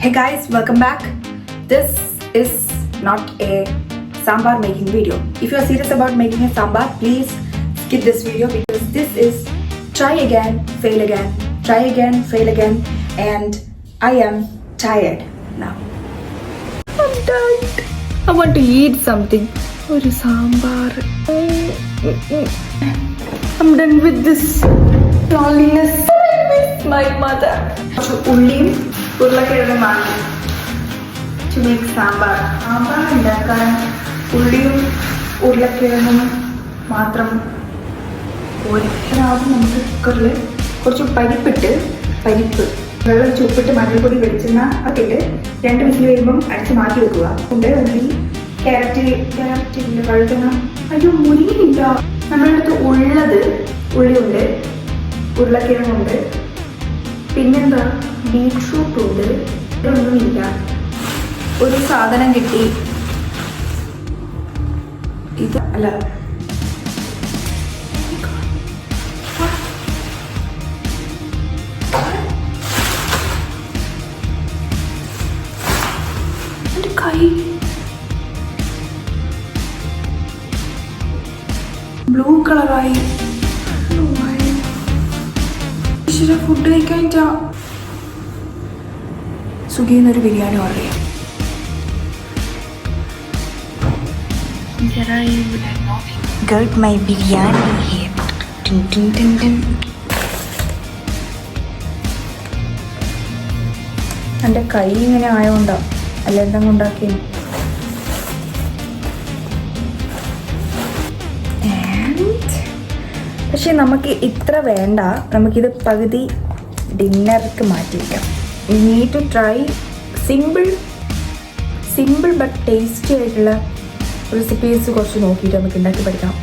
Hey guys, welcome back. This is not a sambar making video. If you are serious about making a sambar, please skip this video because this is try again, fail again, try again, fail again, and I am tired now. I'm tired. I want to eat something. Oru sambar. I'm done with this loneliness. I miss my mother. ഉള്ളിയും ഉരുളക്കിഴങ്ങുമാണ് to make sambar ഉണ്ടാക്കാൻ ഉള്ളിയും ഉരുളക്കിഴങ്ങും മാത്രം ഒരാദ്യം നമുക്ക് കുക്കറിൽ കുറച്ച് പരിപ്പ് വെള്ളം ചുപ്പിട്ട് മഞ്ഞൾപ്പൊടി വെളിച്ചെണ്ണ ഒക്കെ ഇട്ട് 2 വിസിൽ വരുമ്പം അടിച്ച് മാറ്റി വെക്കുക. ഉണ്ട് ഉള്ളി ക്യാരറ്റിൻ്റെ വഴുതന മുരിങ്ങില്ല. നമ്മുടെ അടുത്ത് ഉള്ളത് ഉള്ളിയുണ്ട്, ഉരുളക്കിഴങ്ങുണ്ട്, പിന്നെന്താ ബീട്രൂട്ട് ഉണ്ട്. ഇതൊന്നുമില്ല. ഒരു സാധനം കിട്ടി. ഇത് അല്ല എൻ്റെ കൈ ബ്ലൂ കളറായി. ഫുഡ് കഴിക്കാനിട്ടാ സ്വിഗ്ഗിയിൽ നിന്നൊരു ബിരിയാണി ഓർഡർ ചെയ്യാം. Got my biryani here. Dun, dun, dun, dun. എൻ്റെ കൈ ഇങ്ങനെ ആയതുകൊണ്ടാ, അല്ല എന്തെങ്കിലും ഉണ്ടാക്കി. പക്ഷെ നമുക്ക് ഇത്ര വേണ്ട, നമുക്കിത് പകുതി ഡിന്നർക്ക് മാറ്റി വയ്ക്കാം. We need to try simple but tasty ആയിട്ടുള്ള റെസിപ്പീസ് കുറച്ച് നോക്കിയിട്ട് നമുക്ക് ഉണ്ടാക്കി പഠിക്കാം.